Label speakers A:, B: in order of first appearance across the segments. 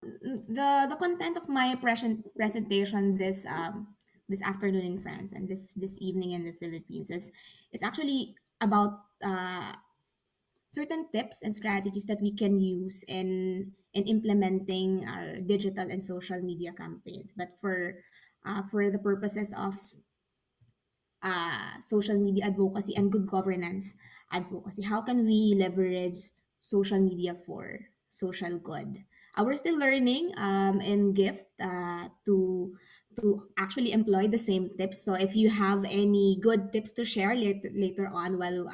A: The content of my presentation this afternoon in France and this evening in the Philippines is actually about certain tips and strategies that we can use in implementing our digital and social media campaigns, but for the purposes of social media advocacy and good governance advocacy. How can we leverage social media for social good? We're still learning in Gift to actually employ the same tips. So if you have any good tips to share later on while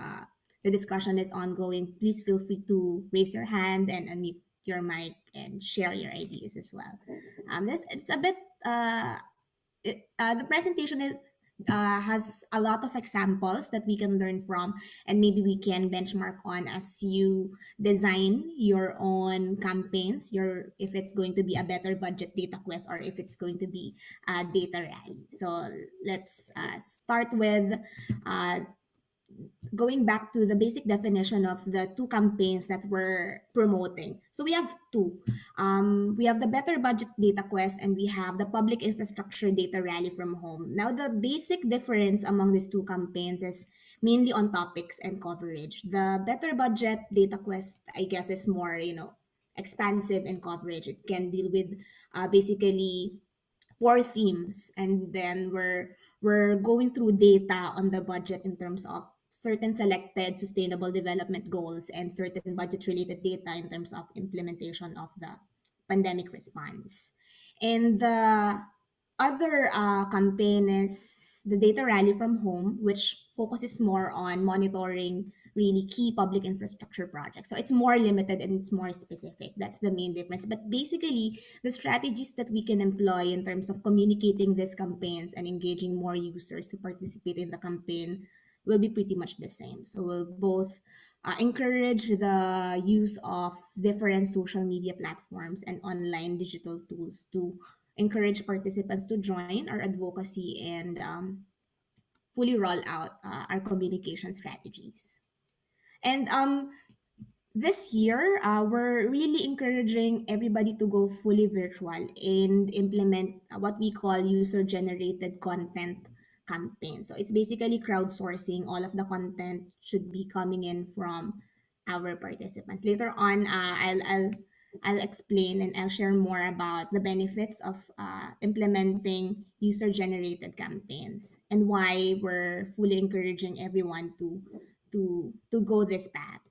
A: the discussion is ongoing, please feel free to raise your hand and unmute your mic and share your ideas as well. This it's a bit the presentation has a lot of examples that we can learn from, and maybe we can benchmark on as you design your own campaigns, your if it's going to be a better budget data quest or if it's going to be a data rally. So let's start with uh, going back to the basic definition of the two campaigns that we're promoting. So we have two. We have the Better Budget Data Quest and we have the Public Infrastructure Data Rally from Home. Now, the basic difference among these two campaigns is mainly on topics and coverage. The Better Budget Data Quest, I guess, is more, expansive in coverage. It can deal with basically core themes, and then we're going through data on the budget in terms of certain selected sustainable development goals and certain budget related data in terms of implementation of the pandemic response. And the other campaign is the data rally from home, which focuses more on monitoring really key public infrastructure projects. So it's more limited and it's more specific. That's the main difference. But basically, the strategies that we can employ in terms of communicating these campaigns and engaging more users to participate in the campaign will be pretty much the same. So we'll both encourage the use of different social media platforms and online digital tools to encourage participants to join our advocacy and fully roll out our communication strategies. And this year, we're really encouraging everybody to go fully virtual and implement what we call user generated content campaign. So it's basically crowdsourcing. All of the content should be coming in from our participants. Later on, I'll explain and I'll share more about the benefits of implementing user generated campaigns and why we're fully encouraging everyone to go this path.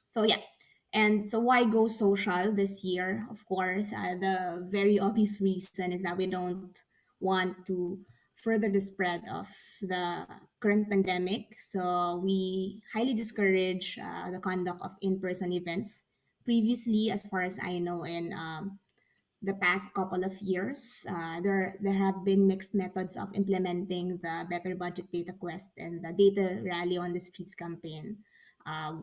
A: So yeah, and so why go social this year? Of course, the very obvious reason is that we don't want to further the spread of the current pandemic. So we highly discourage the conduct of in-person events. Previously, as far as I know, in the past couple of years, there have been mixed methods of implementing the Better Budget Data Quest and the Data Rally on the Streets campaign. Uh,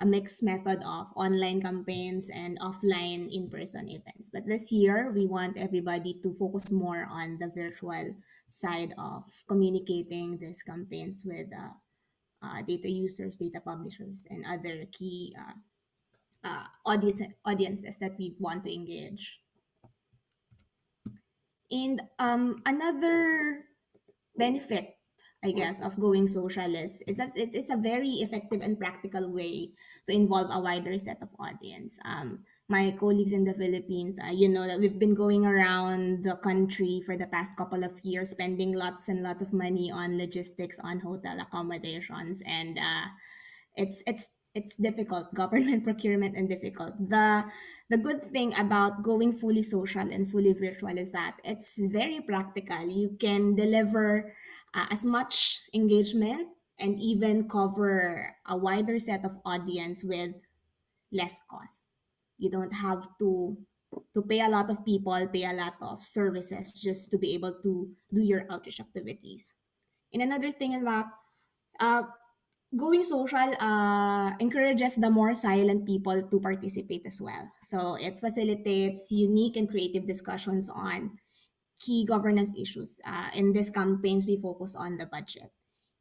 A: a mixed method of online campaigns and offline in-person events. But this year, we want everybody to focus more on the virtual side of communicating these campaigns with data users, data publishers, and other key audiences that we want to engage. And another benefit, I guess, of going social is that it is a very effective and practical way to involve a wider set of audience. My colleagues in the Philippines, you know that we've been going around the country for the past couple of years, spending lots and lots of money on logistics, on hotel accommodations, and it's difficult government procurement and difficult. The good thing about going fully social and fully virtual is that it's very practical. You can deliver as much engagement and even cover a wider set of audience with less cost. You don't have to pay a lot of people, pay a lot of services just to be able to do your outreach activities. And another thing is that uh, going social encourages the more silent people to participate as well. So it facilitates unique and creative discussions on key governance issues. In these campaigns, we focus on the budget.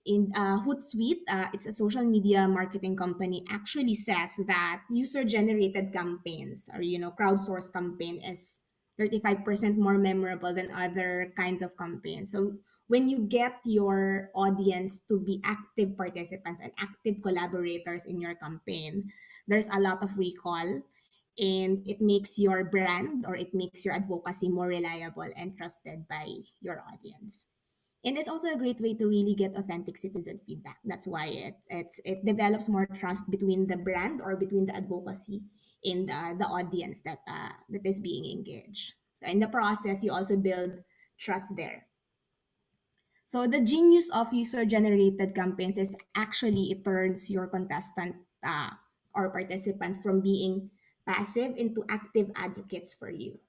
A: In Hootsuite, it's a social media marketing company, actually says that user-generated campaigns, or crowdsourced campaign, is 35% more memorable than other kinds of campaigns. So when you get your audience to be active participants and active collaborators in your campaign, there's a lot of recall, and it makes your brand, or it makes your advocacy more reliable and trusted by your audience. And it's also a great way to really get authentic citizen feedback. That's why it develops more trust between the brand, or between the advocacy, and the audience that is being engaged. So in the process, you also build trust there. So the genius of user-generated campaigns is actually it turns your contestant, or participants, from being passive into active advocates for you,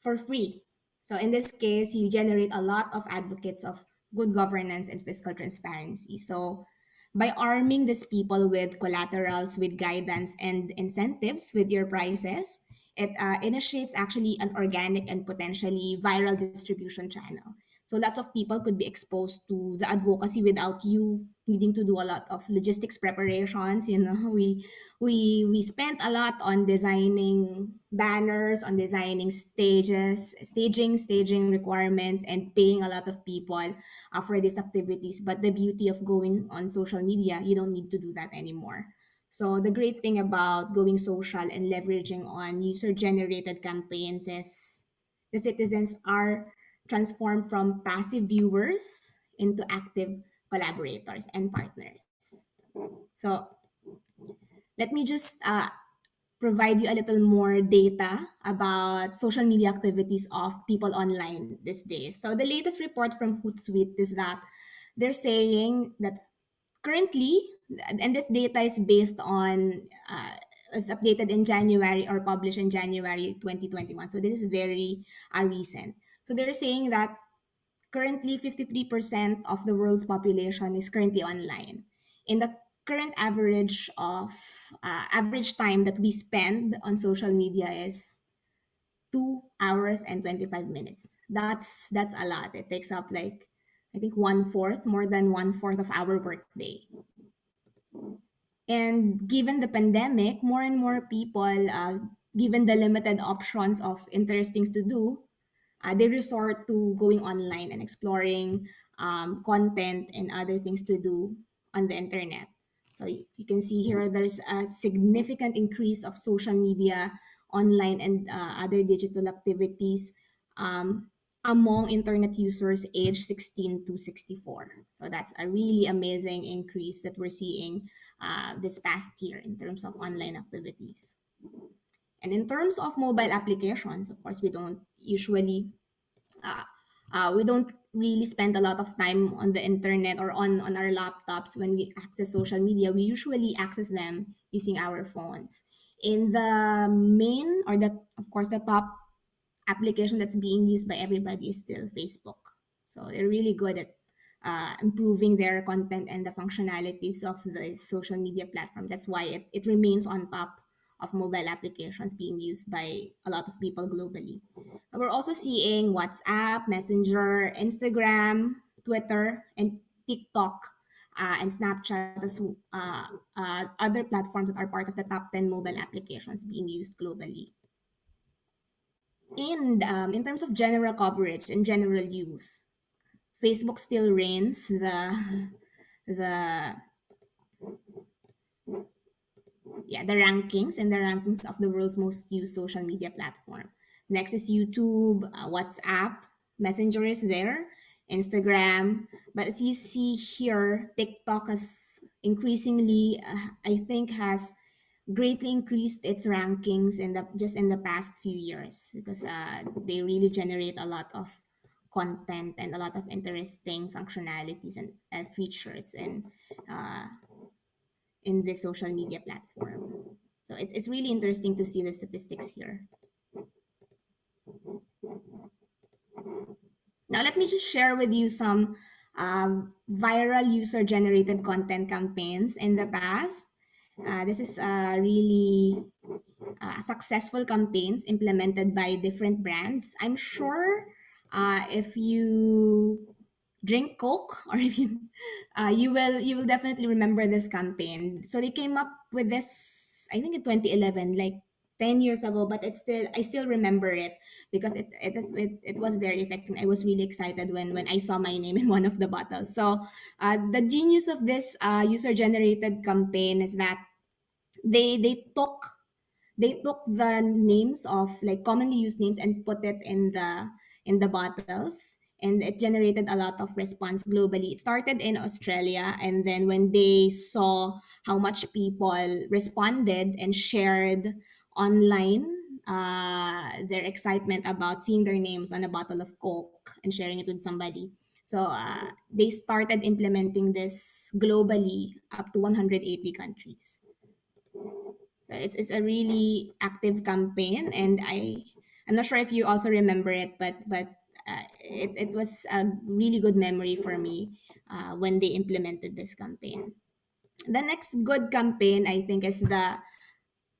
A: for free. So in this case, you generate a lot of advocates of good governance and fiscal transparency. So by arming these people with collaterals, with guidance and incentives with your prices, it initiates actually an organic and potentially viral distribution channel. So lots of people could be exposed to the advocacy without you needing to do a lot of logistics preparations. We spent a lot on designing banners, on designing staging requirements, and paying a lot of people for these activities. But the beauty of going on social media, you don't need to do that anymore. So the great thing about going social and leveraging on user generated campaigns is the citizens are transformed from passive viewers into active collaborators and partners. So let me just provide you a little more data about social media activities of people online these days. So the latest report from Hootsuite is that they're saying that currently, and this data is based on, is updated in January, or published in January 2021. So this is very recent. So they're saying that currently 53% of the world's population is currently online. In the current average time that we spend on social media is 2 hours and 25 minutes. That's a lot. It takes up, like, I think, more than one fourth of our workday. And given the pandemic, more and more people, given the limited options of interesting things to do, they resort to going online and exploring content and other things to do on the internet. So you can see here, there's a significant increase of social media, online, and other digital activities um, among internet users aged 16 to 64. So that's a really amazing increase that we're seeing this past year in terms of online activities. And in terms of mobile applications, of course, uh, we don't really spend a lot of time on the internet or on our laptops when we access social media. We usually access them using our phones. In the main, or the of course the top application that's being used by everybody is still Facebook. So they're really good at improving their content and the functionalities of the social media platform. That's why it remains on top of mobile applications being used by a lot of people globally. We're also seeing WhatsApp, Messenger, Instagram, Twitter, and TikTok, and Snapchat as other platforms that are part of the top 10 mobile applications being used globally. And in terms of general coverage and general use, Facebook still reigns the the rankings of the world's most used social media platform. Next is YouTube, WhatsApp, Messenger is there, Instagram. But as you see here, TikTok has increasingly, I think, has greatly increased its rankings in the past few years, because they really generate a lot of content and a lot of interesting functionalities and features uh, in this social media platform. So it's really interesting to see the statistics here. Now, let me just share with you some viral user generated content campaigns in the past. This is really successful campaigns implemented by different brands. I'm sure if you drink Coke, or if you you will definitely remember this campaign. So they came up with this, I think in 2011, like 10 years ago, but it's still, I still remember it because it was very effective. I was really excited when I saw my name in one of the bottles. So the genius of this user generated campaign is that they took the names of like commonly used names and put it in the bottles, and it generated a lot of response globally. It started in Australia, and then when they saw how much people responded and shared online their excitement about seeing their names on a bottle of Coke and sharing it with somebody, so they started implementing this globally up to 180 countries. So it's a really active campaign, and I'm not sure if you also remember it, but it was a really good memory for me when they implemented this campaign. The next good campaign I think is the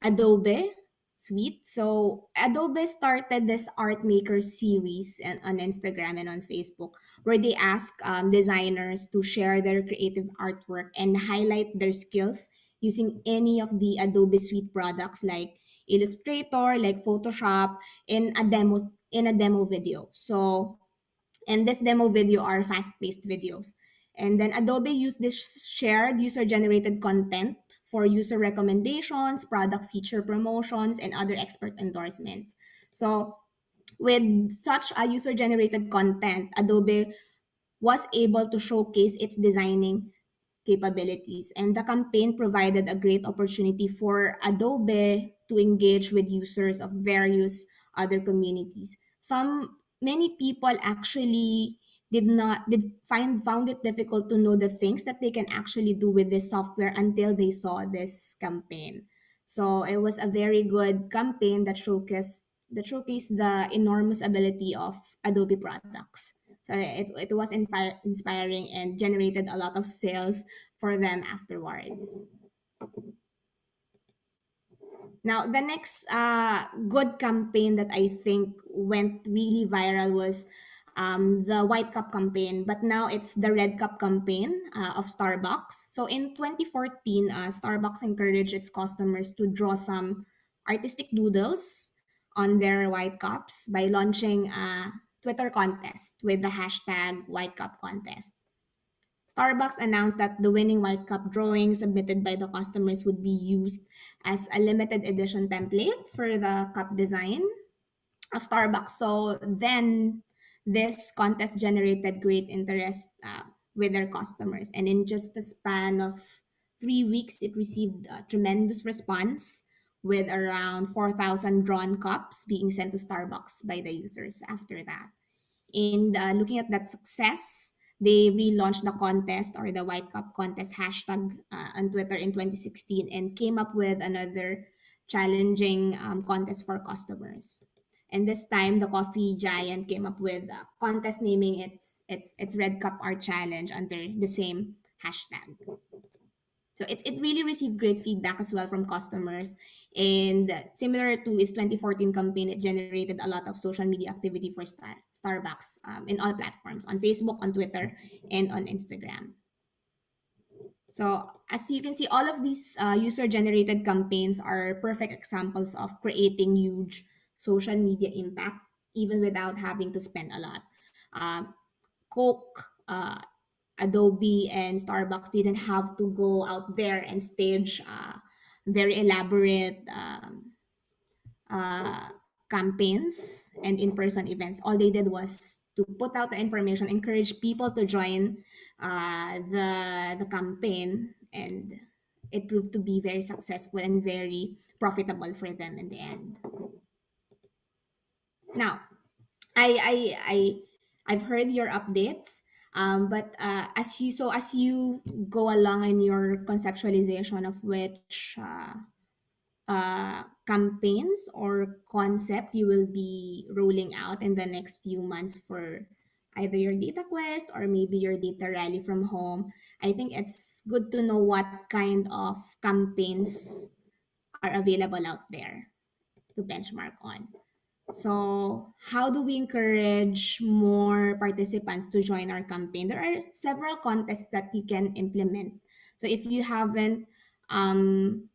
A: Adobe suite. So Adobe started this art maker series on Instagram and on Facebook, where they ask designers to share their creative artwork and highlight their skills using any of the Adobe suite products like Illustrator, like Photoshop, in a demo video. So and this demo video are fast-paced videos. And then Adobe used this shared user-generated content for user recommendations, product feature promotions, and other expert endorsements. So with such a user-generated content, Adobe was able to showcase its designing capabilities. And the campaign provided a great opportunity for Adobe to engage with users of various other communities. Many people actually did found it difficult to know the things that they can actually do with this software until they saw this campaign. So it was a very good campaign that showcased the enormous ability of Adobe products. So it was inspiring and generated a lot of sales for them afterwards. Now, the next good campaign that I think went really viral was the White Cup campaign, but now it's the Red Cup campaign of Starbucks. So in 2014, Starbucks encouraged its customers to draw some artistic doodles on their White Cups by launching a Twitter contest with the hashtag White Cup Contest. Starbucks announced that the winning White Cup drawing submitted by the customers would be used as a limited edition template for the cup design of Starbucks. So then this contest generated great interest with their customers. And in just a span of 3 weeks, it received a tremendous response with around 4,000 drawn cups being sent to Starbucks by the users after that. And looking at that success, they relaunched the contest or the White Cup contest hashtag on Twitter in 2016 and came up with another challenging contest for customers. And this time, the coffee giant came up with a contest naming its Red Cup Art Challenge under the same hashtag. So it really received great feedback as well from customers. And similar to its 2014 campaign, it generated a lot of social media activity for Starbucks in all platforms, on Facebook, on Twitter, and on Instagram. So as you can see, all of these user-generated campaigns are perfect examples of creating huge social media impact, even without having to spend a lot. Um, Coke, Adobe, and Starbucks didn't have to go out there and stage very elaborate uh, campaigns and in-person events. All they did was to put out the information, encourage people to join the campaign, and it proved to be very successful and very profitable for them in the end. Now, I I've heard your updates, but as you go along in your conceptualization of which campaigns or concept you will be rolling out in the next few months for either your data quest or maybe your data rally from home, I think it's good to know what kind of campaigns are available out there to benchmark on. So, how do we encourage more participants to join our campaign? There are several contests that you can implement. So, if you haven't um,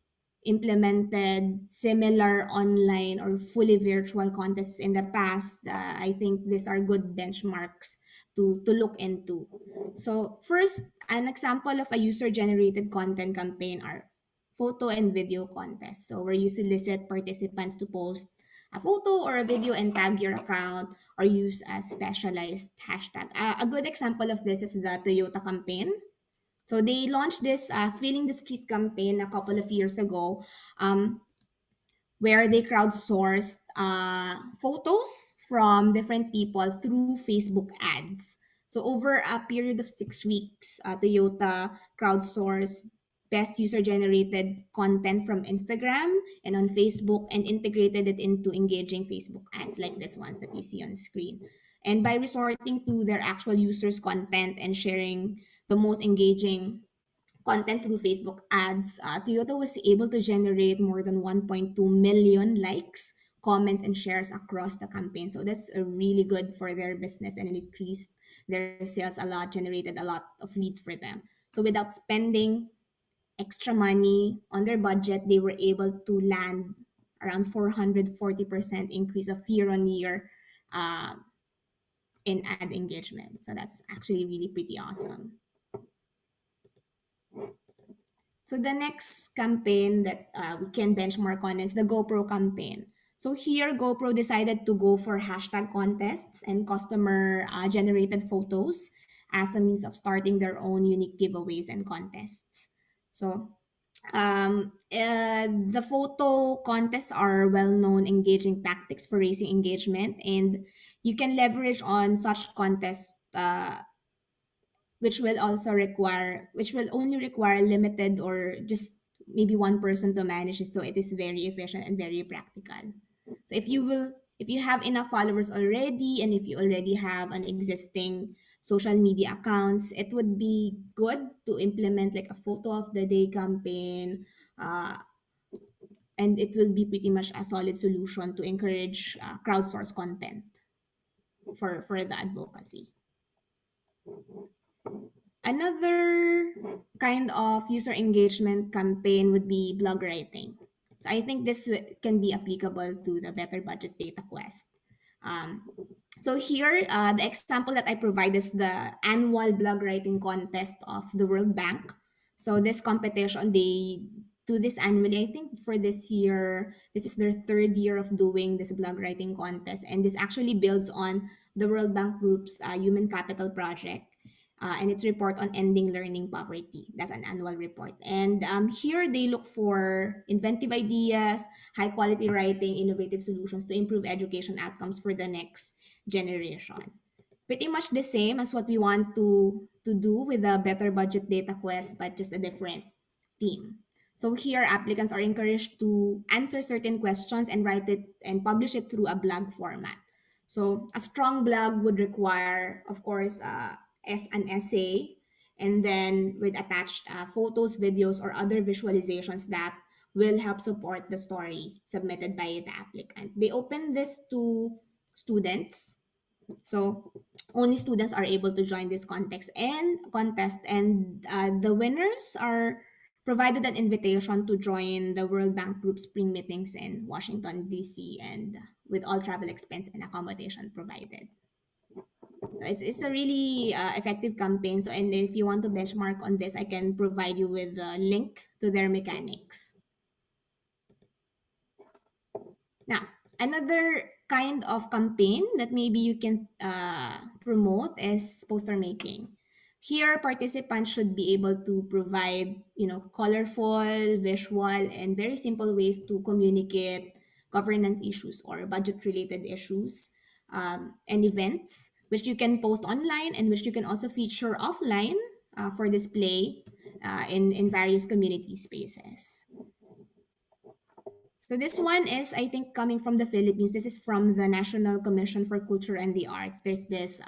A: implemented similar online or fully virtual contests in the past, I think these are good benchmarks to look into. So, first, an example of a user generated content campaign are photo and video contests. So, where you solicit participants to post a photo or a video and tag your account or use a specialized hashtag. A good example of this is the Toyota campaign. So they launched this Feeling the Street campaign a couple of years ago, um, where they crowdsourced photos from different people through Facebook ads. So over a period of 6 weeks, Toyota crowdsourced best user-generated content from Instagram and on Facebook and integrated it into engaging Facebook ads like this ones that you see on screen. And by resorting to their actual users' content and sharing the most engaging content through Facebook ads, Toyota was able to generate more than 1.2 million likes, comments, and shares across the campaign. So that's really good for their business and it increased their sales a lot, generated a lot of leads for them. So without spending extra money on their budget, they were able to land around 440% increase of year on year uh, in ad engagement. So that's actually really pretty awesome. So the next campaign that we can benchmark on is the GoPro campaign. So here, GoPro decided to go for hashtag contests and customer generated photos as a means of starting their own unique giveaways and contests. So the photo contests are well-known engaging tactics for raising engagement, and you can leverage on such contests which will only require limited or just maybe one person to manage it, so it is very efficient and very practical. So if you have enough followers already and if you already have an existing social media accounts, it would be good to implement like a photo of the day campaign, uh, and it will be pretty much a solid solution to encourage crowdsource content for the advocacy. Another kind of user engagement campaign would be blog writing. So I think this can be applicable to the Better Budget Data Quest. Um, so here, the example that I provide is the annual blog writing contest of the World Bank. So this competition, they do this annually. I think for this year, this is their third year of doing this blog writing contest. And this actually builds on the World Bank Group's Human Capital Project and its report on ending learning poverty. That's an annual report. And here they look for inventive ideas, high quality writing, innovative solutions to improve education outcomes for the next generation. Pretty much the same as what we want to do with the Better Budget Data Quest, but just a different theme. So here, applicants are encouraged to answer certain questions and write it and publish it through a blog format. So a strong blog would require, of course, as an essay, and then with attached photos, videos, or other visualizations that will help support the story submitted by the applicant. They open this to students, so only students are able to join this contest, and the winners are provided an invitation to join the World Bank Group spring meetings in Washington D.C. and with all travel expense and accommodation provided. So it's a really effective campaign. So and if you want to benchmark on this, I can provide you with a link to their mechanics. Now, another kind of campaign that maybe you can promote is poster making. Here, participants should be able to provide, colorful, visual, and very simple ways to communicate governance issues or budget-related issues and events, which you can post online and which you can also feature offline for display in various community spaces. So this one is, I think, coming from the Philippines. This is from the National Commission for Culture and the Arts. There's this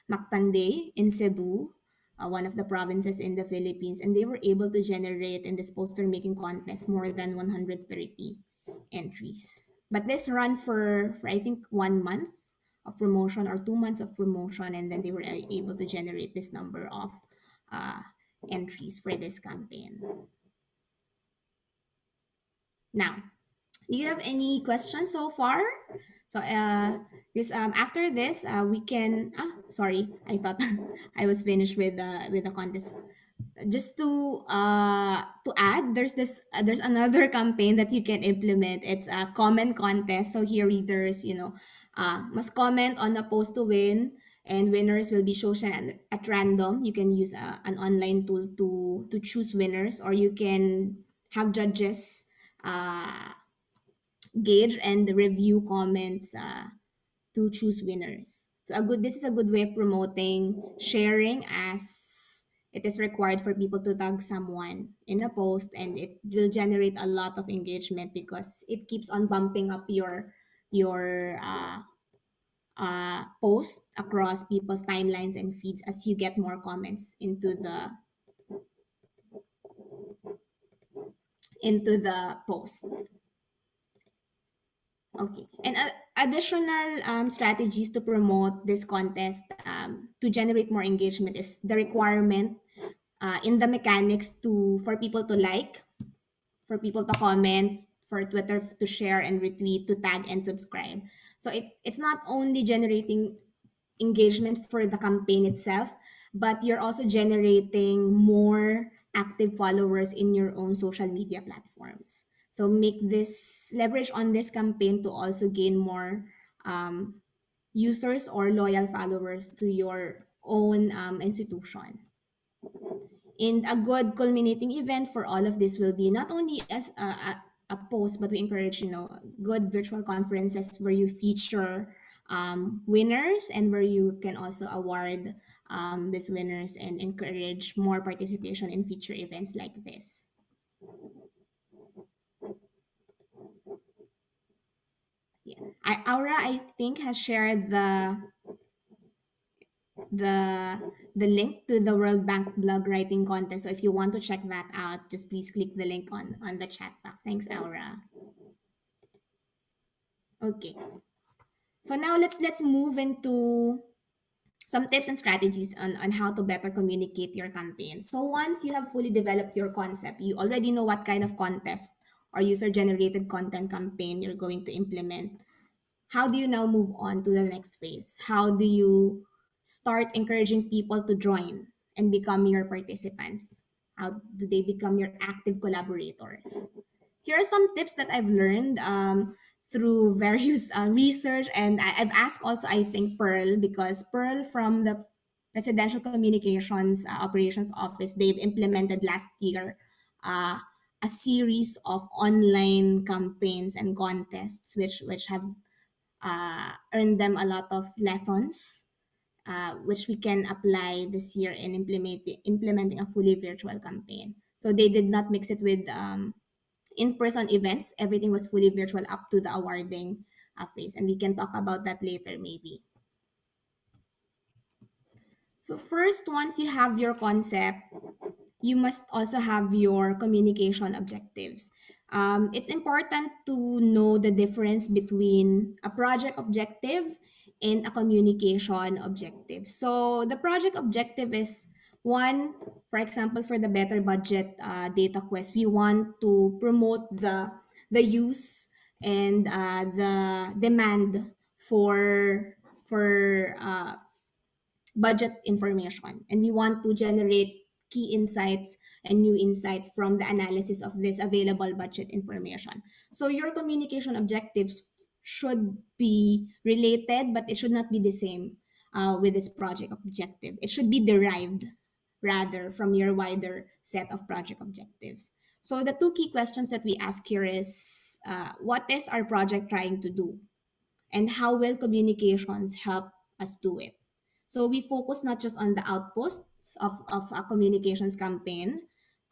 A: Mactande in Cebu, one of the provinces in the Philippines, and they were able to generate in this poster making contest more than 130 entries. But this run for I think 1 month of promotion or 2 months of promotion, and then they were able to generate this number of uh, entries for this campaign. Now, do you have any questions so far? So this after this we can sorry, I thought I was finished with the contest. Just to add, there's another campaign that you can implement. It's a comment contest. So here readers, must comment on a post to win, and winners will be chosen at random. You can use an online tool to choose winners, or you can have judges uh, gauge and review comments to choose winners. So a good this is a good way of promoting sharing, as it is required for people to tag someone in a post, and it will generate a lot of engagement because it keeps on bumping up your post across people's timelines and feeds as you get more comments into the post. Okay. And additional strategies to promote this contest to generate more engagement is the requirement in the mechanics to for people to like, for people to comment, for Twitter to share and retweet, to tag and subscribe. So it's not only generating engagement for the campaign itself, but you're also generating more active followers in your own social media platforms. So make this leverage on this campaign to also gain more um, users or loyal followers to your own institution. And a good culminating event for all of this will be not only as a post, but we encourage, good virtual conferences where you feature winners, and where you can also award these winners and encourage more participation in future events like this. Yeah. Aura, I think, has shared the the link to the World Bank blog writing contest. So if you want to check that out, just please click the link on the chat box. Thanks, Aura. Okay. So now let's move into some tips and strategies on how to better communicate your campaign. So once you have fully developed your concept, you already know what kind of contest or user generated content campaign you're going to implement. How do you now move on to the next phase? How do you start encouraging people to join and become your participants? How do they become your active collaborators? Here are some tips that I've learned through various research, and I've asked also, I think, Pearl, because Pearl from the Presidential Communications Operations Office, they've implemented last year uh, a series of online campaigns and contests, which have earned them a lot of lessons, which we can apply this year in implementing a fully virtual campaign. So they did not mix it with in-person events. Everything was fully virtual up to the awarding phase, and we can talk about that later maybe. So first, once you have your concept, you must also have your communication objectives. It's important to know the difference between a project objective and a communication objective. So the project objective is one, for example, for the better budget data quest, we want to promote the use and the demand for budget information, and we want to generate key insights and new insights from the analysis of this available budget information. So your communication objectives should be related, but it should not be the same with this project objective. It should be derived rather from your wider set of project objectives. So the two key questions that we ask here is, what is our project trying to do, and how will communications help us do it? So we focus not just on the outposts of a communications campaign,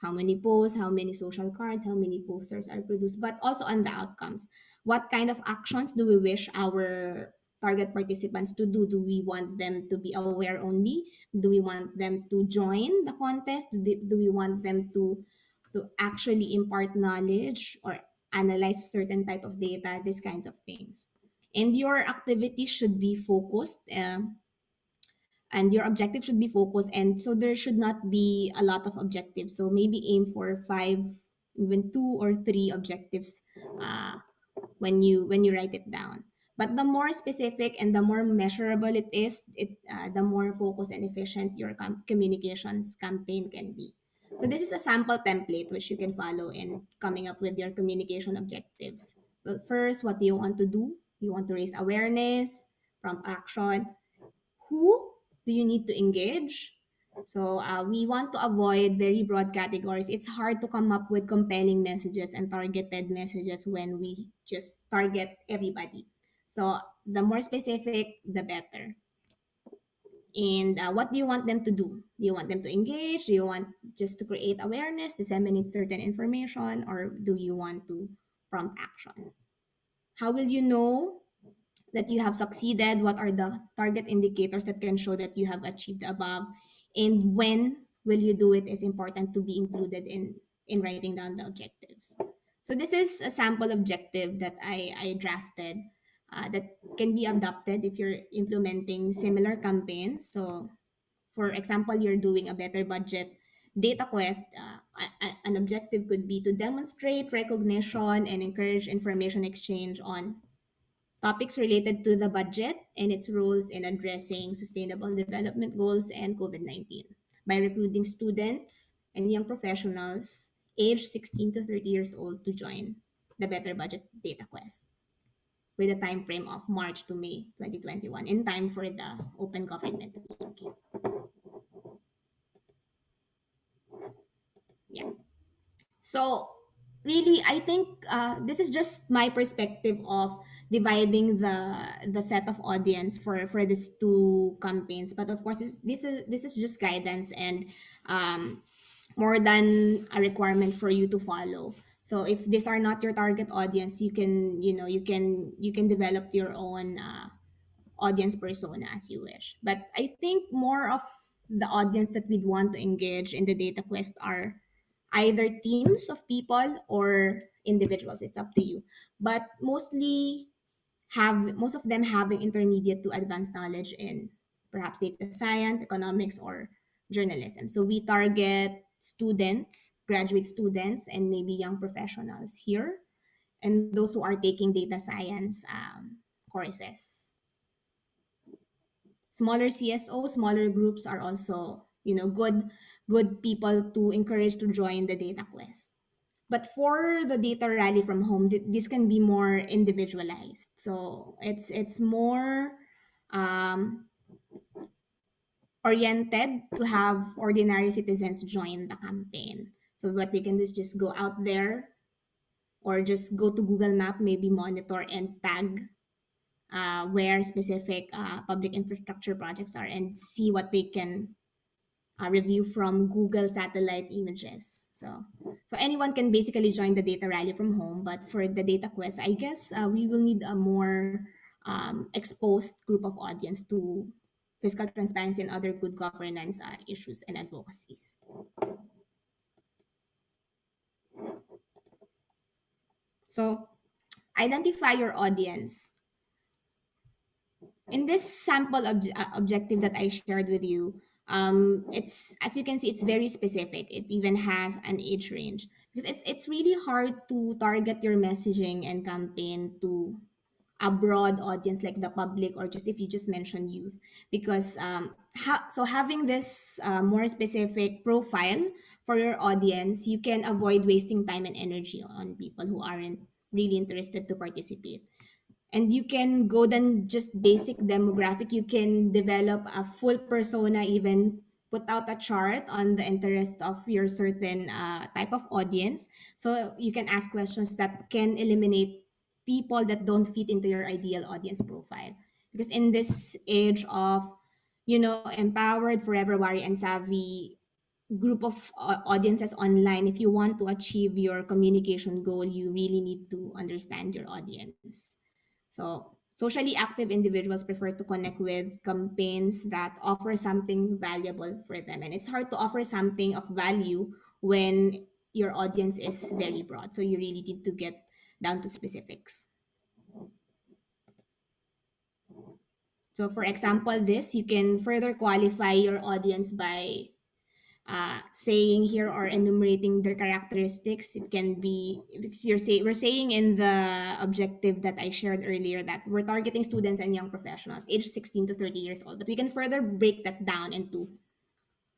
A: how many posts, how many social cards, how many posters are produced, but also on the outcomes. What kind of actions do we wish our target participants to do? Do we want them to be aware only? Do we want them to join the contest? Do we want them to actually impart knowledge, or analyze certain type of data, these kinds of things. And your activity should be focused, and your objective should be focused, and so there should not be a lot of objectives. So maybe aim for five, even two or three objectives, uh, when you write it down. But the more specific and the more measurable it is, the more focused and efficient your communications campaign can be. So this is a sample template which you can follow in coming up with your communication objectives. Well, first, what do you want to do? You want to raise awareness, prompt action. Who do you need to engage? So we want to avoid very broad categories. It's hard to come up with compelling messages and targeted messages when we just target everybody. So the more specific, the better. And what do you want them to do? Do you want them to engage? Do you want just to create awareness, disseminate certain information, or do you want to prompt action? How will you know that you have succeeded? What are the target indicators that can show that you have achieved the above? And when will you do it is important to be included in writing down the objectives. So this is a sample objective that I drafted, that can be adopted if you're implementing similar campaigns. So for example, you're doing a better budget data quest, an objective could be to demonstrate recognition and encourage information exchange on topics related to the budget and its roles in addressing sustainable development goals and COVID 19 by recruiting students and young professionals aged 16 to 30 years old to join the Better Budget Data Quest with a time frame of March to May 2021 in time for the Open Government Week. Yeah. So really, I think this is just my perspective of dividing the set of audience for these two campaigns. But of course, this is just guidance and um, more than a requirement for you to follow. So if these are not your target audience, you can you can develop your own audience persona as you wish. But I think more of the audience that we'd want to engage in the data quest are either teams of people or individuals. It's up to you. But most of them having intermediate to advanced knowledge in perhaps data science, economics, or journalism. So we target students, graduate students, and maybe young professionals here, and those who are taking data science courses. Smaller CSO, smaller groups are also, good people to encourage to join the data quest. But for the data rally from home, this can be more individualized. So it's more um, oriented to have ordinary citizens join the campaign. So what they can do is just go out there or just go to Google Map, maybe monitor and tag where specific public infrastructure projects are, and see what they can review from Google satellite images. So anyone can basically join the data rally from home, but for the data quest, I guess we will need a more exposed group of audience to fiscal transparency and other good governance issues and advocacies. So identify your audience. In this sample objective that I shared with you, it's, as you can see, it's very specific. It even has an age range because it's really hard to target your messaging and campaign to a broad audience like the public, or just if you just mention youth, because so having this more specific profile for your audience, you can avoid wasting time and energy on people who aren't really interested to participate. And you can go than just basic demographic. You can develop a full persona, even put out a chart on the interest of your certain type of audience, so you can ask questions that can eliminate people that don't fit into your ideal audience profile. Because in this age of empowered, forever wary, and savvy group of audiences online, if you want to achieve your communication goal, you really need to understand your audience. So, socially active individuals prefer to connect with campaigns that offer something valuable for them. And it's hard to offer something of value when your audience is very broad. So, you really need to get down to specifics. So for example, this, you can further qualify your audience by saying here or enumerating their characteristics. It can be, because we're saying in the objective that I shared earlier that we're targeting students and young professionals aged 16 to 30 years old. But we can further break that down into,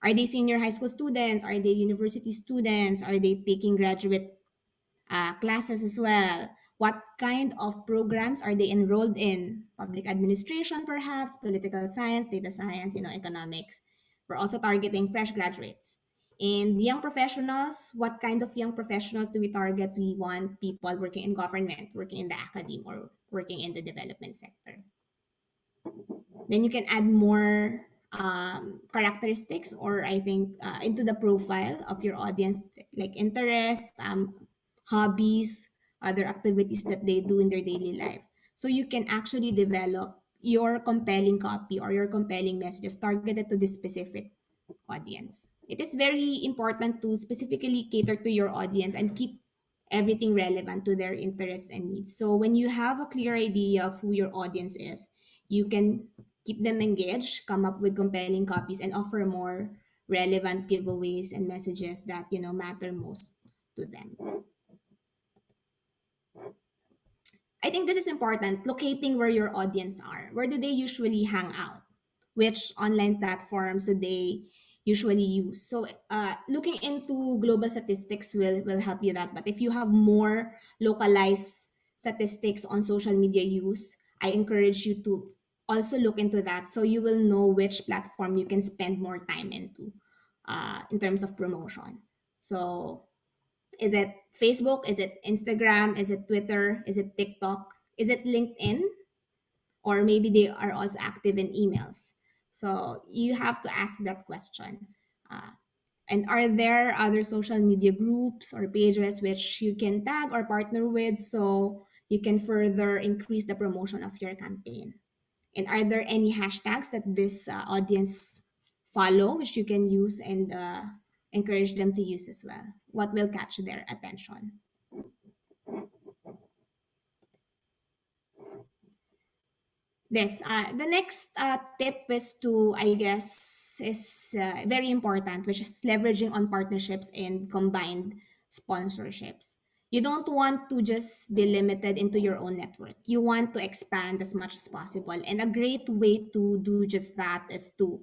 A: are they senior high school students? Are they university students? Are they taking graduate classes as well? What kind of programs are they enrolled in? Public administration, perhaps, political science, data science, economics. We're also targeting fresh graduates. And young professionals, what kind of young professionals do we target? We want people working in government, working in the academy, or working in the development sector. Then you can add more characteristics, or I think into the profile of your audience, like interest, hobbies, other activities that they do in their daily life. So you can actually develop your compelling copy or your compelling messages targeted to this specific audience. It is very important to specifically cater to your audience and keep everything relevant to their interests and needs. So when you have a clear idea of who your audience is, you can keep them engaged, come up with compelling copies, and offer more relevant giveaways and messages that matter most to them. I think this is important, locating where your audience are. Where do they usually hang out? Which online platforms do they usually use? So looking into global statistics will help you that. But if you have more localized statistics on social media use, I encourage you to also look into that, so you will know which platform you can spend more time into in terms of promotion. So is it Facebook? Is it Instagram? Is it Twitter? Is it TikTok? Is it LinkedIn? Or maybe they are also active in emails. So you have to ask that question. Uh, and are there other social media groups or pages which you can tag or partner with, so you can further increase the promotion of your campaign? And are there any hashtags that this audience follow, which you can use and encourage them to use as well? What will catch their attention? The next tip is to, I guess, is very important, which is leveraging on partnerships and combined sponsorships. You don't want to just be limited into your own network. You want to expand as much as possible. And a great way to do just that is to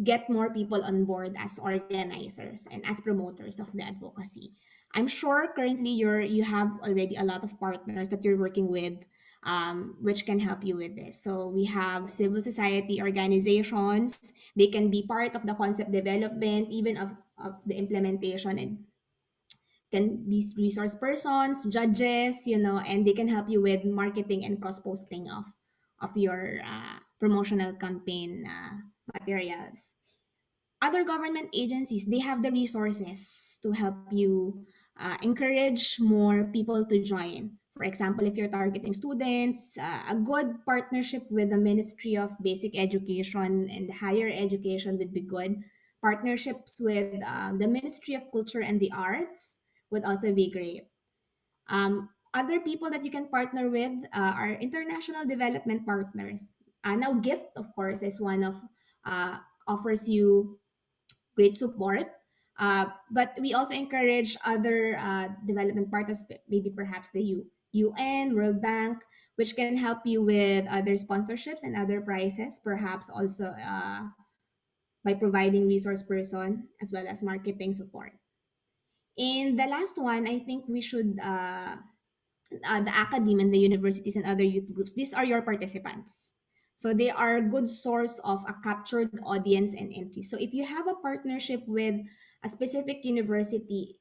A: get more people on board as organizers and as promoters of the advocacy. I'm sure currently you have already a lot of partners that you're working with, which can help you with this. So we have civil society organizations. They can be part of the concept development, even of the implementation, and can be resource persons, judges, and they can help you with marketing and cross posting of your promotional campaign materials. Other government agencies, they have the resources to help you encourage more people to join. For example, if you're targeting students, a good partnership with the Ministry of Basic Education and Higher Education would be good. Partnerships with the Ministry of Culture and the Arts would also be great. Other people that you can partner with are international development partners. Now, GIFT, of course, is one of offers you great support. But we also encourage other development partners, maybe perhaps the UN, World Bank, which can help you with other sponsorships and other prizes, perhaps also by providing resource person as well as marketing support. And the last one, I think we should, the academe and the universities and other youth groups, these are your participants. So they are a good source of a captured audience and entry. So if you have a partnership with a specific university,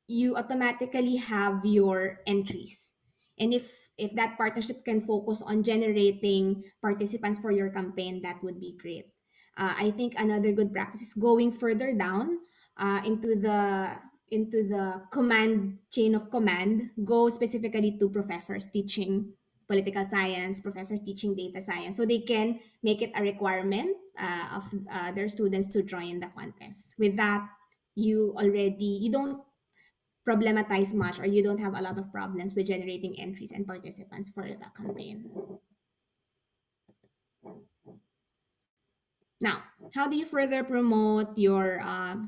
A: you automatically have your entries. And if that partnership can focus on generating participants for your campaign, that would be great. I think another good practice is going further down into the command chain of command. Go specifically to professors teaching political science, professors teaching data science, so they can make it a requirement of their students to join the contest. With that, you don't problematize much, or you don't have a lot of problems with generating entries and participants for the campaign. Now, how do you further promote your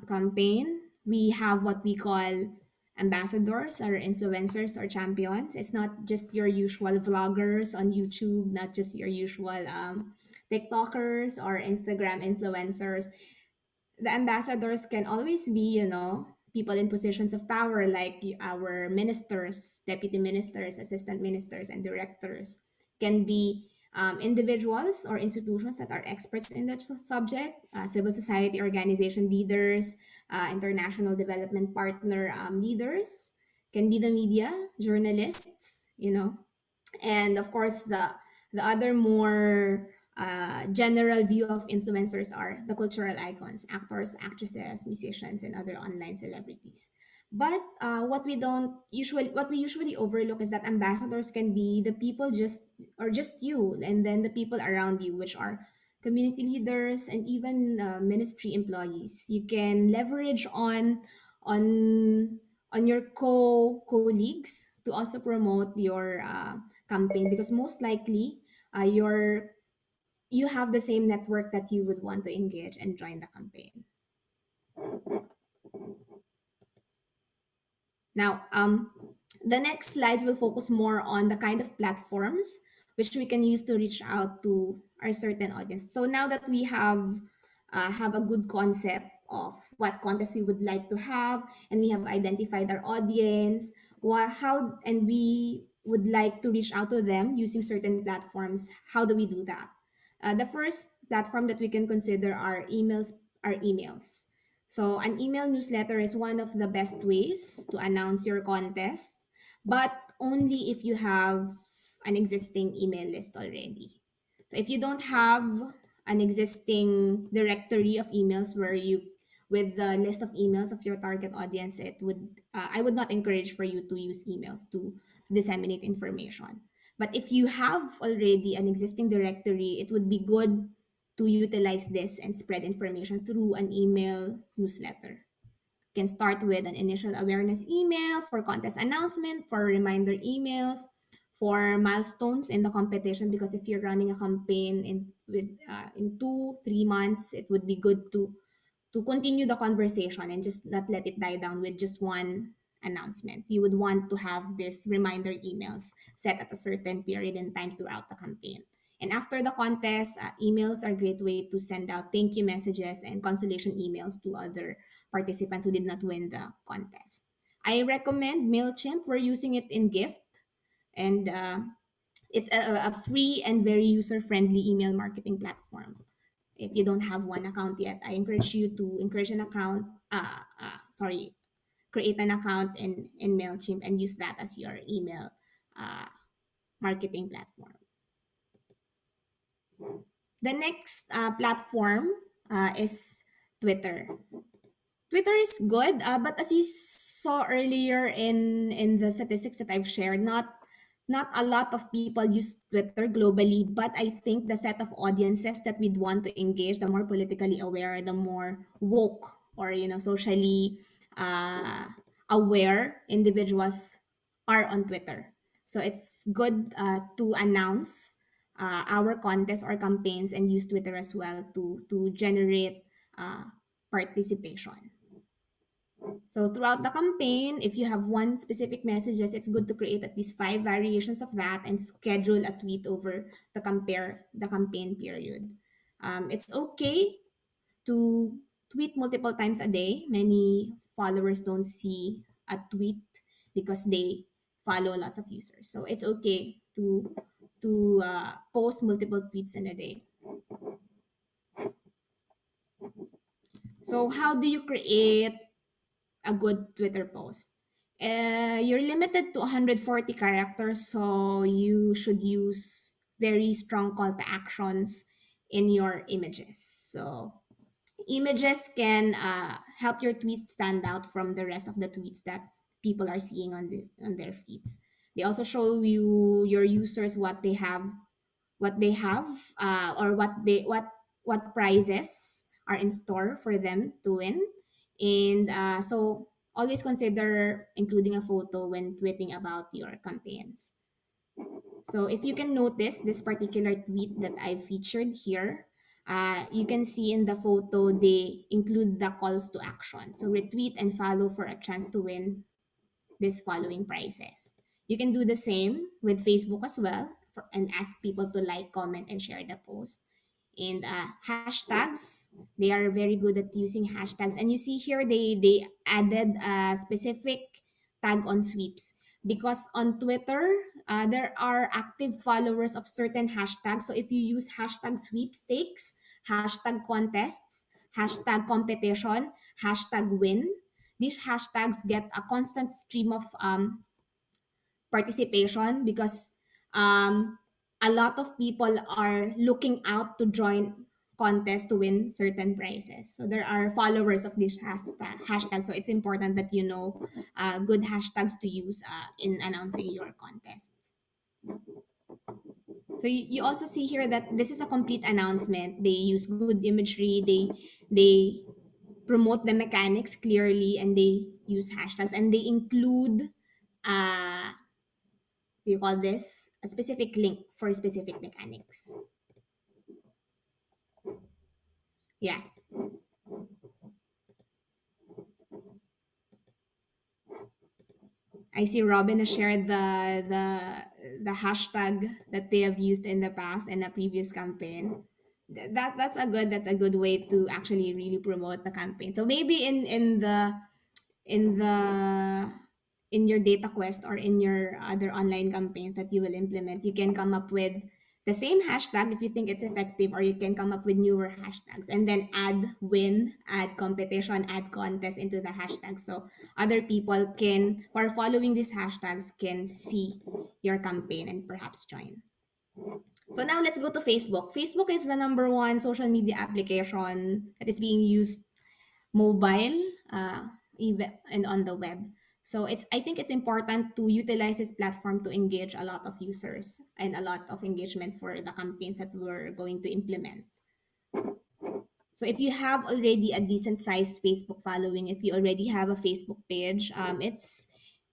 A: campaign? We have what we call ambassadors or influencers or champions. It's not just your usual vloggers on YouTube, not just your usual TikTokers or Instagram influencers. The ambassadors can always be, people in positions of power like our ministers, deputy ministers, assistant ministers, and directors. Can be individuals or institutions that are experts in that subject, civil society organization leaders, international development partner leaders, can be the media, journalists, and of course the other more general view of influencers are the cultural icons, actors, actresses, musicians, and other online celebrities. But what we usually overlook is that ambassadors can be the people just you, and then the people around you, which are community leaders and even ministry employees. You can leverage on on your colleagues to also promote your campaign, because most likely you have the same network that you would want to engage and join the campaign. Now, the next slides will focus more on the kind of platforms which we can use to reach out to our certain audience. So now that we have a good concept of what contest we would like to have, and we have identified our audience, how and we would like to reach out to them using certain platforms. How do we do that? The first platform that we can consider are emails. Are emails. So an email newsletter is one of the best ways to announce your contest, but only if you have an existing email list already. So if you don't have an existing directory of emails where you with the list of emails of your target audience, it would I would not encourage for you to use emails to disseminate information. But if you have already an existing directory, it would be good to utilize this and spread information through an email newsletter. You can start with an initial awareness email for contest announcement, for reminder emails, for milestones in the competition. Because if you're running a campaign in 2 3 months, it would be good to continue the conversation and just not let it die down with just one announcement. You would want to have this reminder emails set at a certain period and time throughout the campaign. And after the contest, emails are a great way to send out thank you messages and consolation emails to other participants who did not win the contest. I recommend MailChimp. We're using it in Gift, and it's a free and very user friendly email marketing platform. If you don't have one account yet, I encourage you to create an account in MailChimp and use that as your email uh, marketing platform. The next platform is Twitter. Twitter is good, but as you saw earlier in the statistics that I've shared, not a lot of people use Twitter globally, but I think the set of audiences that we'd want to engage, the more politically aware, the more woke, or socially uh, aware individuals are on Twitter. So it's good to announce our contests or campaigns and use Twitter as well to generate participation. So throughout the campaign, if you have one specific messages, it's good to create at least 5 variations of that and schedule a tweet over the campaign period. It's okay to tweet multiple times a day. Many followers don't see a tweet because they follow lots of users. So it's okay to post multiple tweets in a day. So how do you create a good Twitter post? You're limited to 140 characters, so you should use very strong call to actions in your images. So images can help your tweets stand out from the rest of the tweets that people are seeing on their feeds. They also show your users what they have, or what prizes are in store for them to win. And so always consider including a photo when tweeting about your campaigns. So if you can notice this particular tweet that I featured here, you can see in the photo they include the calls to action. So retweet and follow for a chance to win these following prizes. You can do the same with Facebook as well and ask people to like, comment, and share the post. And hashtags, they are very good at using hashtags. And you see here they added a specific tag on sweeps because on Twitter, there are active followers of certain hashtags. So if you use hashtag sweepstakes, hashtag contests, hashtag competition, hashtag win, these hashtags get a constant stream of participation because a lot of people are looking out to join contests to win certain prizes. So there are followers of this hashtag. So it's important that you know good hashtags to use in announcing your contests. So you also see here that this is a complete announcement. They use good imagery. They promote the mechanics clearly, and they use hashtags, and they include do you call this a specific link for specific mechanics. Yeah, I see Robin has shared the hashtag that they have used in the past and a previous campaign. That's a good way to actually really promote the campaign. So maybe in the in your data quest or in your other online campaigns that you will implement, you can come up with the same hashtag if you think it's effective, or you can come up with newer hashtags and then add win, add competition, add contest into the hashtag, so other people can who are following these hashtags can see your campaign and perhaps join. So now let's go to Facebook. Facebook is the number one social media application that is being used mobile, even and on the web. So it's I think it's important to utilize this platform to engage a lot of users and a lot of engagement for the campaigns that we're going to implement. So if you have already a decent sized Facebook following, if you already have a Facebook page,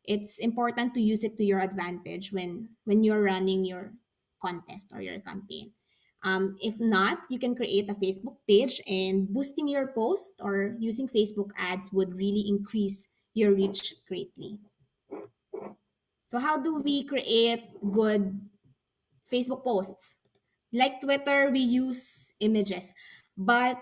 A: it's important to use it to your advantage when you're running your contest or your campaign. If not, you can create a Facebook page, and boosting your post or using Facebook ads would really increase your reach greatly. So how do we create good Facebook posts? Like Twitter, we use images, but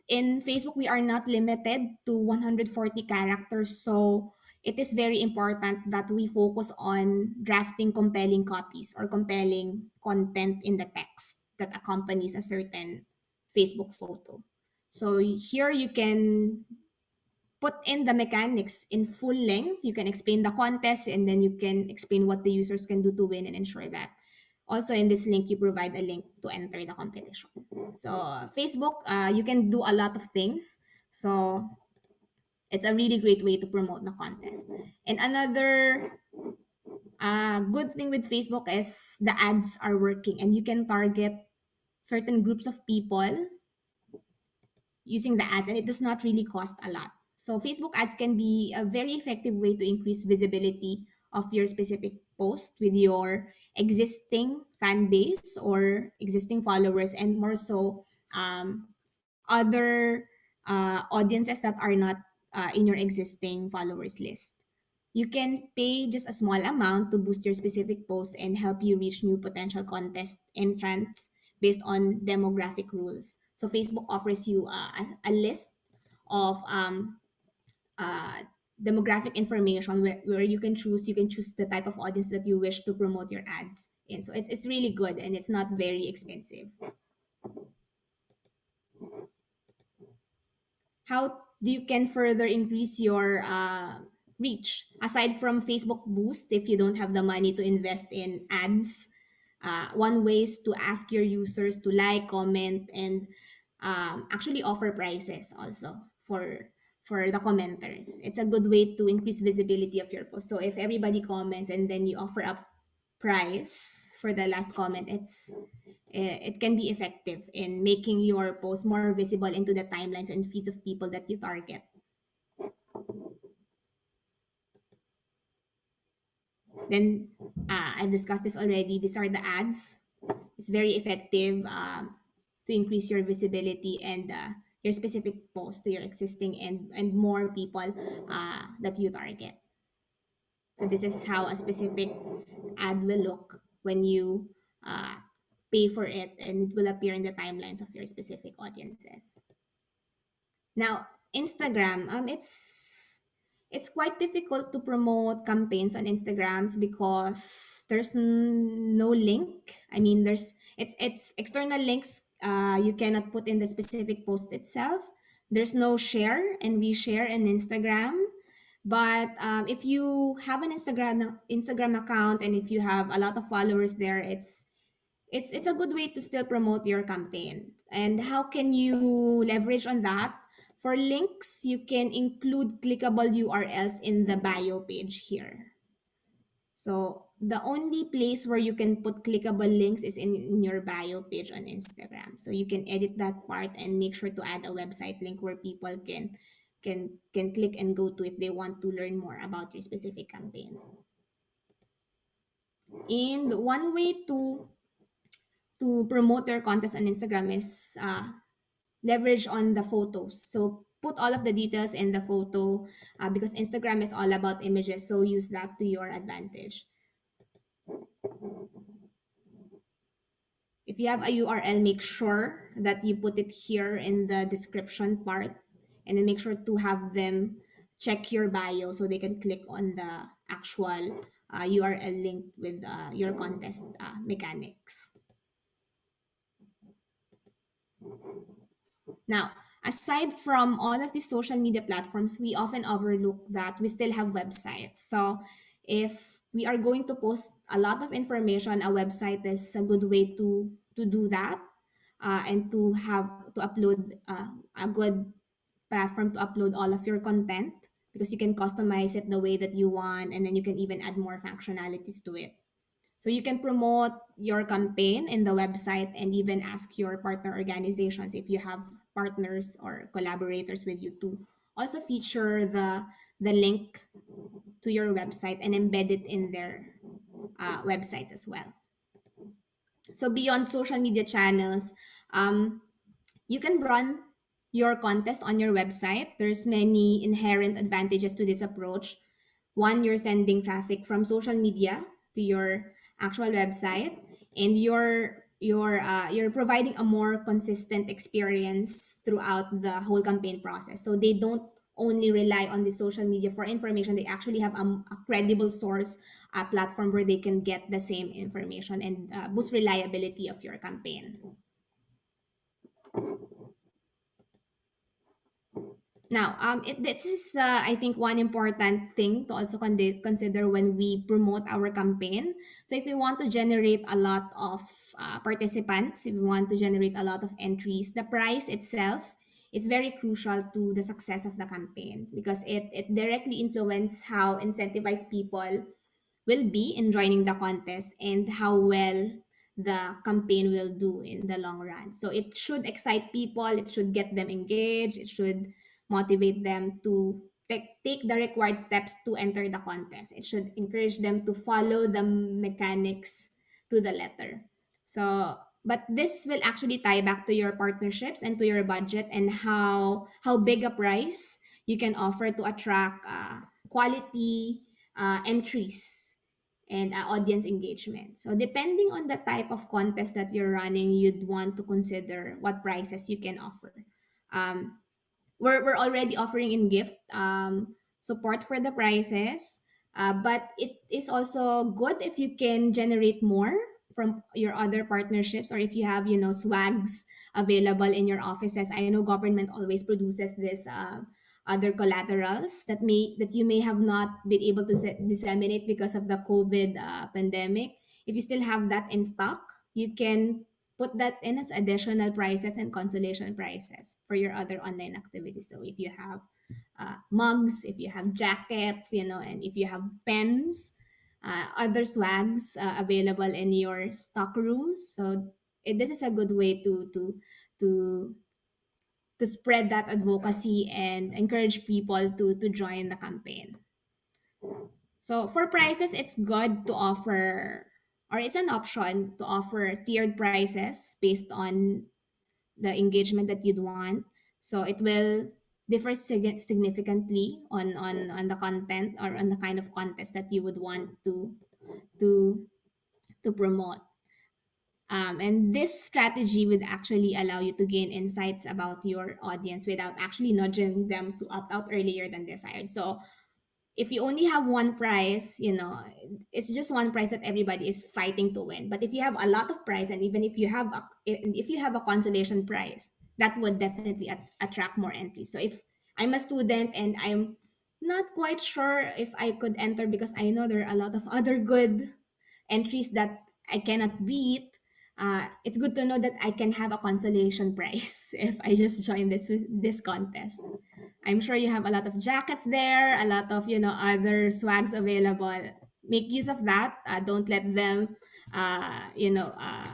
A: in Facebook, we are not limited to 140 characters. So it is very important that we focus on drafting compelling copies or compelling content in the text that accompanies a certain Facebook photo. So here you can put in the mechanics in full length. You can explain the contest, and then you can explain what the users can do to win and ensure that. Also, in this link, you provide a link to enter the competition. So, Facebook, you can do a lot of things. So, it's a really great way to promote the contest. And another good thing with Facebook is the ads are working, and you can target certain groups of people using the ads, and it does not really cost a lot. So Facebook ads can be a very effective way to increase visibility of your specific post with your existing fan base or existing followers, and more so other audiences that are not in your existing followers list. You can pay just a small amount to boost your specific post and help you reach new potential contest entrants based on demographic rules. So Facebook offers you a list of uh, demographic information where you can choose the type of audience that you wish to promote your ads in. So it's really good, and it's not very expensive. How do you can further increase your reach aside from Facebook boost? If you don't have the money to invest in ads, one way is to ask your users to like, comment, and actually offer prices also for the commenters. It's a good way to increase visibility of your post. So if everybody comments and then you offer up price for the last comment, it can be effective in making your post more visible into the timelines and feeds of people that you target. Then I've discussed this already. These are the ads. It's very effective to increase your visibility and your specific post to your existing and more people that you target. So this is how a specific ad will look when you uh, pay for it, and it will appear in the timelines of your specific audiences. Now, Instagram, it's quite difficult to promote campaigns on Instagrams because there's no link. I mean, it's external links. You cannot put in the specific post itself. There's no share and reshare in Instagram. But if you have an Instagram account, and if you have a lot of followers there, it's a good way to still promote your campaign. And how can you leverage on that? For links, you can include clickable URLs in the bio page here. So the only place where you can put clickable links is in your bio page on Instagram. So you can edit that part and make sure to add a website link where people can click and go to if they want to learn more about your specific campaign. And one way to promote your contest on Instagram is leverage on the photos. So put all of the details in the photo because Instagram is all about images. So use that to your advantage. If you have a URL, make sure that you put it here in the description part, and then make sure to have them check your bio so they can click on the actual URL link with your contest mechanics. Now, aside from all of these social media platforms, we often overlook that we still have websites. So, if we are going to post a lot of information, a website is a good way to do that, and to have to upload a good platform to upload all of your content, because you can customize it the way that you want, and then you can even add more functionalities to it. So you can promote your campaign in the website and even ask your partner organizations, if you have partners or collaborators with you, to also feature the link to your website and embed it in their websites as well. So beyond social media channels, um, you can run your contest on your website. There's many inherent advantages to this approach. One, you're sending traffic from social media to your actual website, and you're providing a more consistent experience throughout the whole campaign process. So they don't only rely on the social media for information; they actually have a credible source, a platform where they can get the same information and boost reliability of your campaign. Now, this is I think one important thing to also consider when we promote our campaign. So, if we want to generate a lot of participants, if we want to generate a lot of entries, the price itself is very crucial to the success of the campaign, because it directly influences how incentivized people will be in joining the contest and how well the campaign will do in the long run. So it should excite people, it should get them engaged, it should motivate them to take the required steps to enter the contest. It should encourage them to follow the mechanics to the letter. So, but this will actually tie back to your partnerships and to your budget, and how big a price you can offer to attract quality entries and audience engagement. So depending on the type of contest that you're running, you'd want to consider what prices you can offer. Um, we're already offering in gift support for the prices, but it is also good if you can generate more from your other partnerships, or if you have swags available in your offices. I know government always produces this other collaterals that you may have not been able to disseminate because of the COVID pandemic. If you still have that in stock, you can put that in as additional prices and consolation prices for your other online activities. So if you have mugs, if you have jackets, and if you have pens, other swags available in your stock rooms. So this is a good way to to spread that advocacy and encourage people to join the campaign. So for prices, it's good to offer, or it's an option to offer tiered prices based on the engagement that you'd want. So it will differ significantly on the content or on the kind of contest that you would want to to promote. And this strategy would actually allow you to gain insights about your audience without actually nudging them to opt out earlier than desired. So if you only have one prize, it's just one prize that everybody is fighting to win. But if you have a lot of prize, and even if you have a consolation prize, that would definitely attract more entries. So if I'm a student and I'm not quite sure if I could enter because I know there are a lot of other good entries that I cannot beat, it's good to know that I can have a consolation prize if I just join this contest. I'm sure you have a lot of jackets there, a lot of other swags available. Make use of that. Don't let them, uh, you know, uh,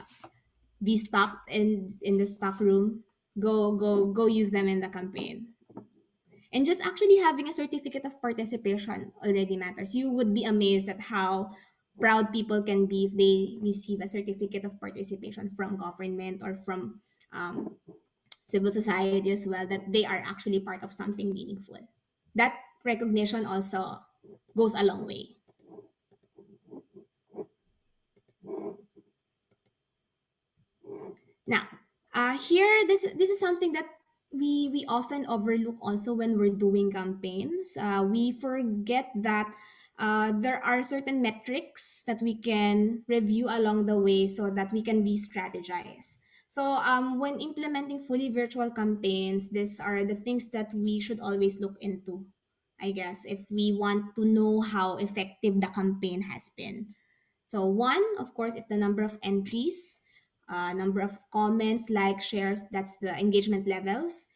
A: be stocked in the stock room. Go use them in the campaign. And just actually having a certificate of participation already matters. You would be amazed at how proud people can be if they receive a certificate of participation from government or from um, civil society as well, that they are actually part of something meaningful. That recognition also goes a long way. Now, here this is something that we often overlook also when we're doing campaigns. We forget that there are certain metrics that we can review along the way so that we can be strategized. So when implementing fully virtual campaigns, these are the things that we should always look into, I guess, if we want to know how effective the campaign has been. So one, of course, is the number of entries, number of comments, like, shares. That's the engagement levels.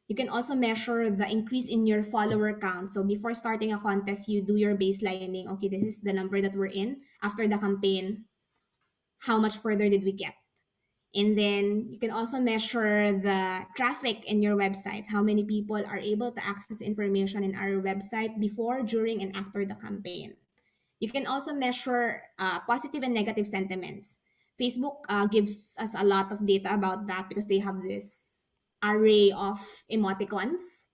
A: You can also measure the increase in your follower count. So before starting a contest, you do your baselining. Okay, this is the number that we're in. After the campaign, how much further did we get? And then you can also measure the traffic in your websites. How many people are able to access information in our website before, during, and after the campaign. You can also measure positive and negative sentiments. Facebook gives us a lot of data about that because they have this array of emoticons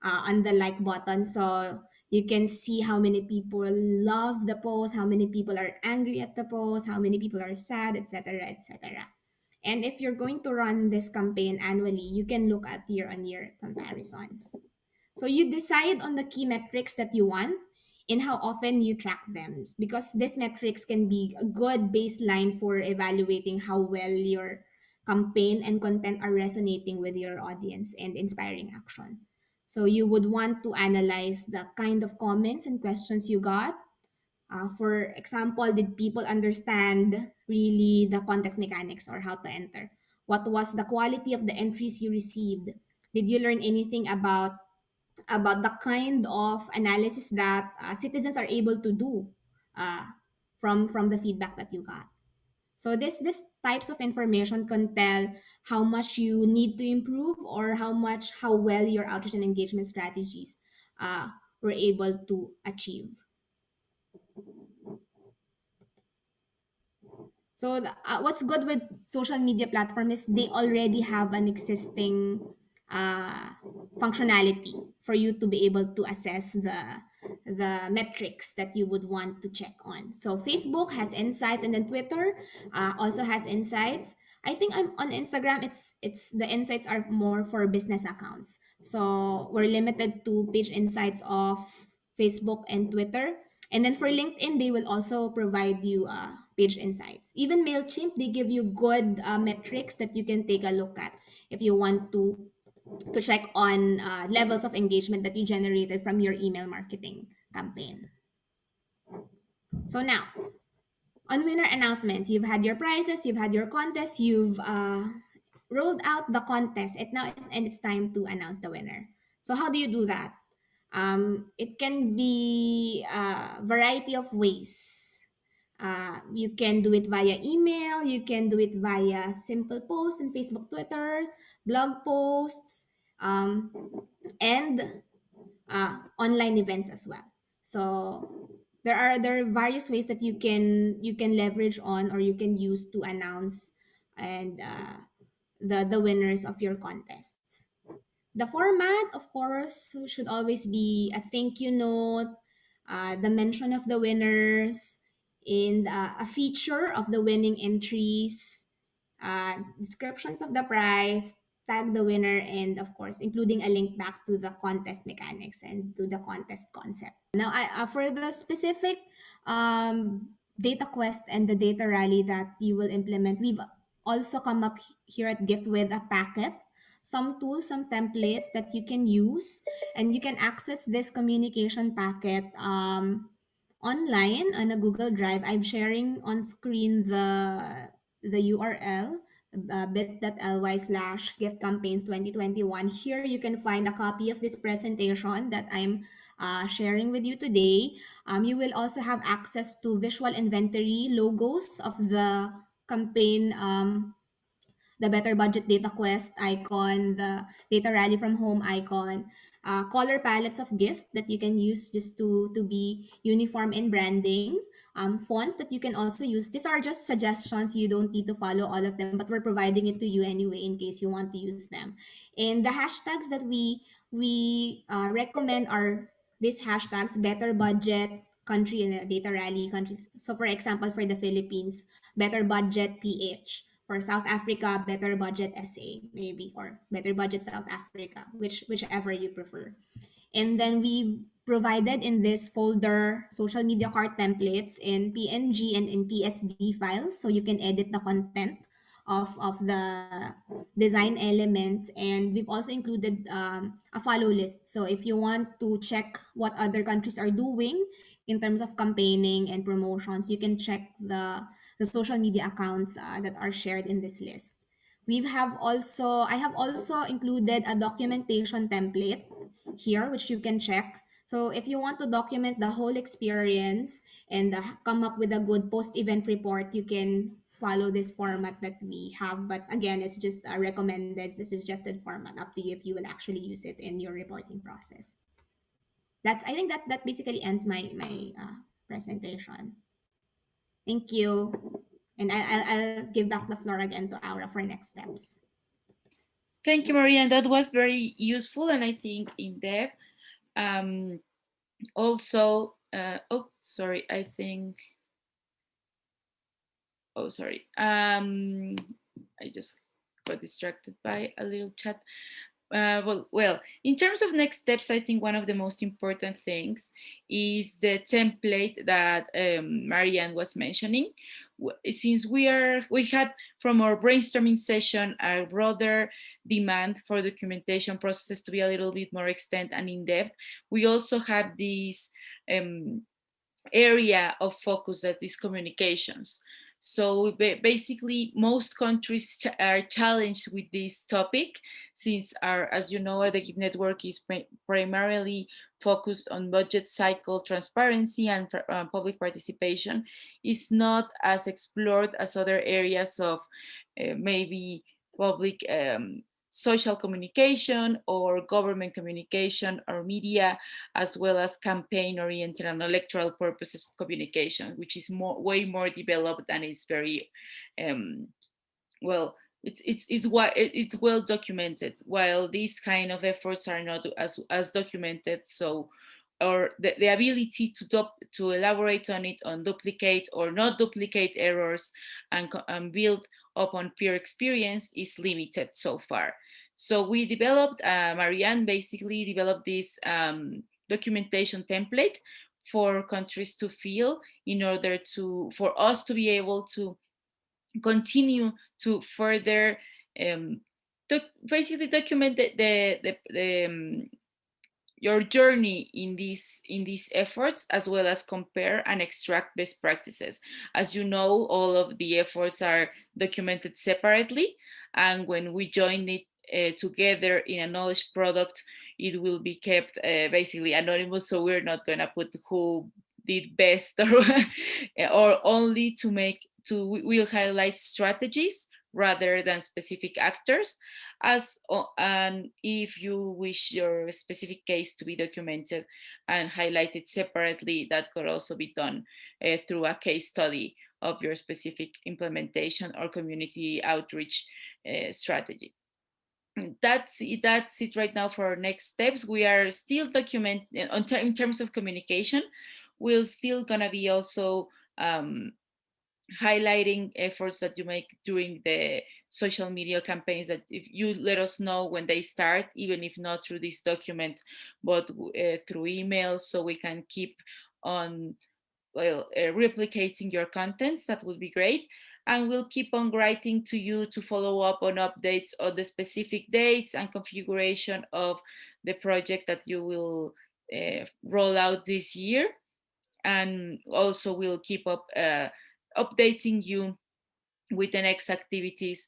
A: on the like button. So you can see how many people love the post, how many people are angry at the post, how many people are sad, etc., etc. And if you're going to run this campaign annually, you can look at year-on-year comparisons. So you decide on the key metrics that you want and how often you track them, because these metrics can be a good baseline for evaluating how well your campaign and content are resonating with your audience and inspiring action. So you would want to analyze the kind of comments and questions you got. For example, did people understand really the contest mechanics or how to enter? What was the quality of the entries you received? Did you learn anything about the kind of analysis that citizens are able to do uh, from the feedback that you got? So this types of information can tell how much you need to improve, or how well your outreach and engagement strategies uh, were able to achieve. So what's good with social media platform is they already have an existing uh, functionality for you to be able to assess the metrics that you would want to check on. So Facebook has insights, and then Twitter also has insights. I think I'm on Instagram. It's the insights are more for business accounts. So we're limited to page insights of Facebook and Twitter. And then for LinkedIn, they will also provide you page insights. Even MailChimp, they give you good metrics that you can take a look at if you want to check on levels of engagement that you generated from your email marketing campaign. So now, on winner announcements, you've had your prizes, you've had your contest, you've rolled out the contest, and it's time to announce the winner. So how do you do that? It can be a variety of ways. You can do it via email, you can do it via simple posts in Facebook, Twitter, blog posts, and online events as well. So there are various ways that you can leverage on, or you can use to announce and the winners of your contests. The format, of course, should always be a thank you note, the mention of the winners, and a feature of the winning entries, descriptions of the prize, tag the winner, and of course, including a link back to the contest mechanics and to the contest concept. Now, for the specific data quest and the data rally that you will implement, we've also come up here at Gift with a packet, some tools, some templates that you can use, and you can access this communication packet online on a Google Drive. I'm sharing on screen the URL, bit.ly/gift campaigns 2021. Here you can find a copy of this presentation that I'm sharing with you today. You will also have access to visual inventory logos of the campaign, the Better Budget Data Quest icon, the Data Rally from Home icon, color palettes of gift that you can use just to be uniform in branding, fonts that you can also use. These are just suggestions. You don't need to follow all of them, but we're providing it to you anyway in case you want to use them. And the hashtags that we recommend are these hashtags: Better Budget Country and Data Rally countries. So for example, for the Philippines, Better Budget PH. For South Africa, Better Budget SA, maybe, or Better Budget South Africa, whichever you prefer. And then we provided in this folder social media card templates in PNG and in PSD files, so you can edit the content of the design elements. And we've also included a follow list. So if you want to check what other countries are doing in terms of campaigning and promotions, you can check the social media accounts that are shared in this list. I have also included a documentation template here, which you can check. So if you want to document the whole experience and come up with a good post-event report, you can follow this format that we have. But again, it's just recommended. This is just a format, up to you if you will actually use it in your reporting process. I think that basically ends my presentation. Thank you. And I'll give back the floor again to Aura for next steps.
B: Thank you, Maria. And that was very useful and I think in depth. Also, oh, sorry, I think, oh, sorry. I just got distracted by a little chat. Well, in terms of next steps, I think one of the most important things is the template that Marianne was mentioning. Since we had from our brainstorming session a broader demand for documentation processes to be a little bit more extent and in depth, we also have this area of focus that is communications. So basically, most countries are challenged with this topic, since as you know, the GIF network is primarily focused on budget cycle transparency and public participation. Is not as explored as other areas of maybe public social communication or government communication or media, as well as campaign oriented and electoral purposes communication, which is way more developed and is very well, it's well documented, while these kind of efforts are not as documented. So or the ability to elaborate on it, on duplicate or not duplicate errors and build upon peer experience is limited so far. So we developed, Marianne basically developed this documentation template for countries to fill in order for us to be able to continue to further basically document your journey in these efforts, as well as compare and extract best practices. As you know, all of the efforts are documented separately, and when we join it together in a knowledge product, it will be kept basically anonymous. So we're not going to put who did best or only we'll highlight strategies rather than specific actors, and if you wish your specific case to be documented and highlighted separately, that could also be done through a case study of your specific implementation or community outreach strategy. That's it right now for our next steps. We are still in terms of communication. We're still gonna be also highlighting efforts that you make during the social media campaigns, that if you let us know when they start, even if not through this document, but through emails, so we can keep on replicating your contents. That would be great. And we'll keep on writing to you to follow up on updates on the specific dates and configuration of the project that you will roll out this year. And also we'll keep up updating you with the next activities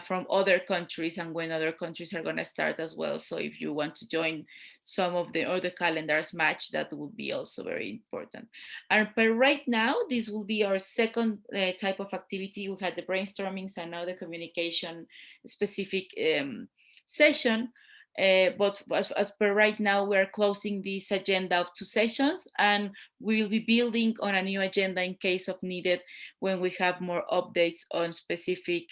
B: from other countries and when other countries are going to start as well. So if you want to join some of the other calendars match, that would be also very important. And but right now, this will be our second type of activity. We had the brainstormings and now the communication specific session. But as per right now, we're closing this agenda of 2 sessions, and we will be building on a new agenda in case of needed when we have more updates on specific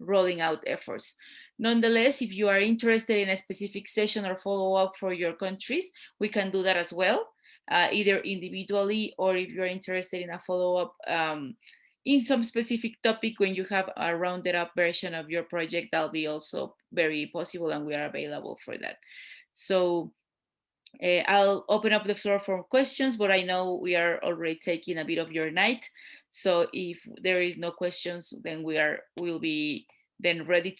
B: rolling out efforts. Nonetheless, if you are interested in a specific session or follow up for your countries, we can do that as well, either individually or if you're interested in a follow up in some specific topic when you have a rounded up version of your project, that'll be also very possible and we are available for that. So I'll open up the floor for questions, but I know we are already taking a bit of your night. So if there is no questions, then we'll be then ready